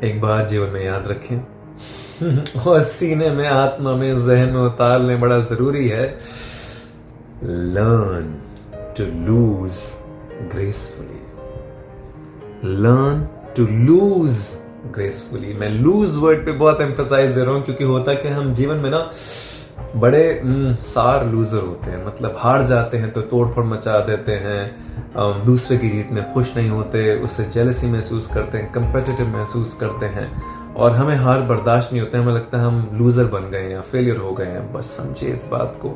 एक बात जीवन में याद रखें और सीने में, आत्मा में, जहन में उतार लें, बड़ा जरूरी है। Learn to lose gracefully. Learn to lose gracefully. मैं लूज वर्ड पे बहुत एम्फेसाइज दे रहा हूं क्योंकि होता कि हम जीवन में ना बड़े सार लूजर होते हैं। मतलब हार जाते हैं तो तोड़फोड़ मचा देते हैं, दूसरे की जीत में खुश नहीं होते, उससे जेलसी महसूस करते हैं, कंपेटिटिव महसूस करते हैं और हमें हार बर्दाश्त नहीं होता है। हमें लगता है हम लूजर बन गए हैं या फेलियर हो गए हैं। बस समझिए इस बात को।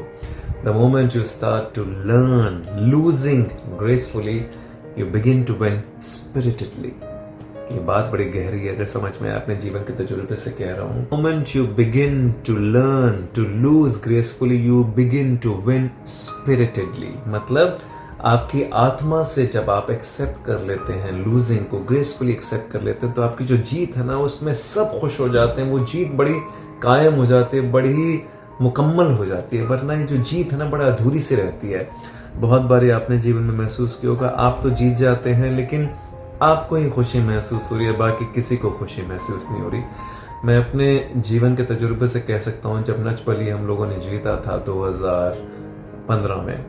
The moment you start to learn losing gracefully, you begin to win spiritedly. ये बात बड़ी गहरी है, अगर समझ में आए, अपने जीवन के तजुर्बे से कह रहा हूं। Moment you begin to learn to lose gracefully, you begin to win spiritedly. मतलब आपकी आत्मा से जब आप एक्सेप्ट कर लेते हैं लूजिंग को, ग्रेसफुली एक्सेप्ट कर लेते हैं, तो आपकी जो जीत है ना उसमें सब खुश हो जाते हैं। वो जीत बड़ी कायम हो जाती है, बड़ी मुकम्मल हो जाती है। वरना ये जो जीत है ना बड़ा अधूरी सी रहती है। बहुत बार आपने जीवन में महसूस किया होगा, आप तो जीत जाते हैं लेकिन आपको ही खुशी महसूस हो रही है, बाकी किसी को खुशी महसूस नहीं हो रही। मैं अपने जीवन के तजुर्बे से कह सकता हूँ, जब नच बली हम लोगों ने जीता था 2015 में,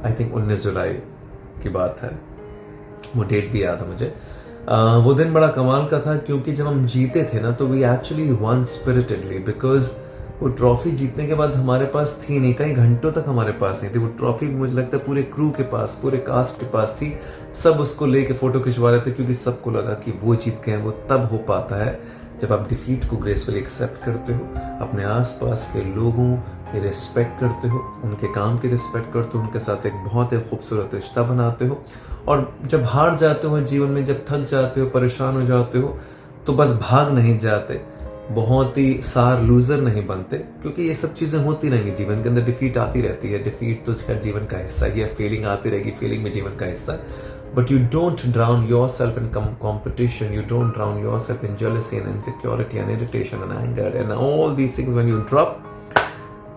आई थिंक 19 जुलाई की बात है, वो डेट भी याद है मुझे। वो दिन बड़ा कमाल का था क्योंकि जब हम जीते थे ना तो वी एक्चुअली वन स्पिरिटेडली, बिकॉज वो ट्रॉफी जीतने के बाद हमारे पास थी नहीं, कई घंटों तक हमारे पास नहीं थी वो ट्रॉफी। मुझे लगता है पूरे क्रू के पास, पूरे कास्ट के पास थी। सब उसको लेके फोटो खिंचवा रहे थे क्योंकि सबको लगा कि वो जीत गए। वो तब हो पाता है जब आप डिफीट को ग्रेसफुली एक्सेप्ट करते हो, अपने आसपास के लोगों की रिस्पेक्ट करते हो, उनके काम की रिस्पेक्ट करते हो, उनके साथ एक बहुत ही खूबसूरत रिश्ता बनाते हो। और जब हार जाते हो जीवन में, जब थक जाते हो, परेशान हो जाते हो, तो बस भाग नहीं जाते, बहुत ही सार लूजर नहीं बनते, क्योंकि ये सब चीज़ें होती रहेंगी जीवन के अंदर। डिफीट आती रहती है, डिफीट तो इसका जीवन का हिस्सा ही है। फीलिंग आती रहेगी, फीलिंग में जीवन का हिस्सा। But you don't drown your self in competition, you don't drown yourself in jealousy and insecurity and irritation and anger and all these things. When you drop,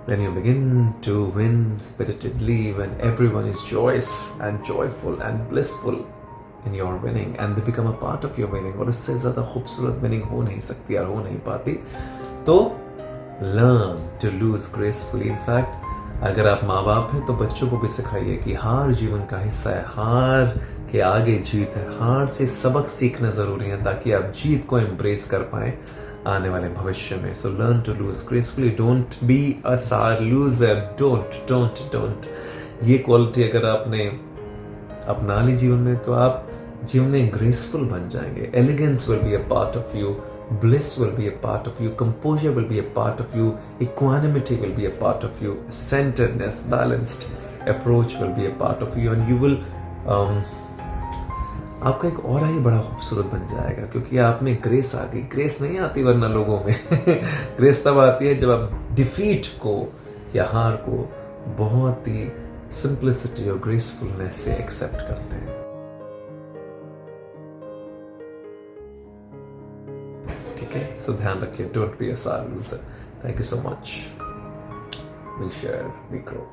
then you begin to win spiritedly, when everyone is joyous and joyful and blissful in your winning and they become a part of your winning. और इससे ज़्यादा खूबसूरत winning हो नहीं सकती और हो नहीं पाती। तो learn to lose gracefully. In fact, अगर आप माँ बाप हैं तो बच्चों को भी सिखाइए कि हार जीवन का हिस्सा है, हार के आगे जीत है। हार से सबक सीखना ज़रूरी है ताकि आप जीत को एम्ब्रेस कर पाएँ आने वाले भविष्य में। So learn to lose gracefully, don't be a sore loser, don't. ये क्वालिटी अगर आपने अपना ली जीवन में तो आप जीवन में ग्रेसफुल बन जाएंगे। Elegance will be a part of you, bliss will be a part of you, composure will be a part of you, equanimity will be a part of you, centeredness, balanced approach will be a part of you, and you will आपका एक और ही बड़ा खूबसूरत बन जाएगा क्योंकि आप में ग्रेस आ गई। ग्रेस नहीं आती वरना लोगों में ग्रेस तब आती है जब आप डिफीट को या हार को बहुत ही सिंप्लिसिटी और ग्रेसफुलनेस से एक्सेप्ट करते हैं। ठीक है, सो ध्यान रखिए, don't be a sore loser. Thank you so much. We share, we grow.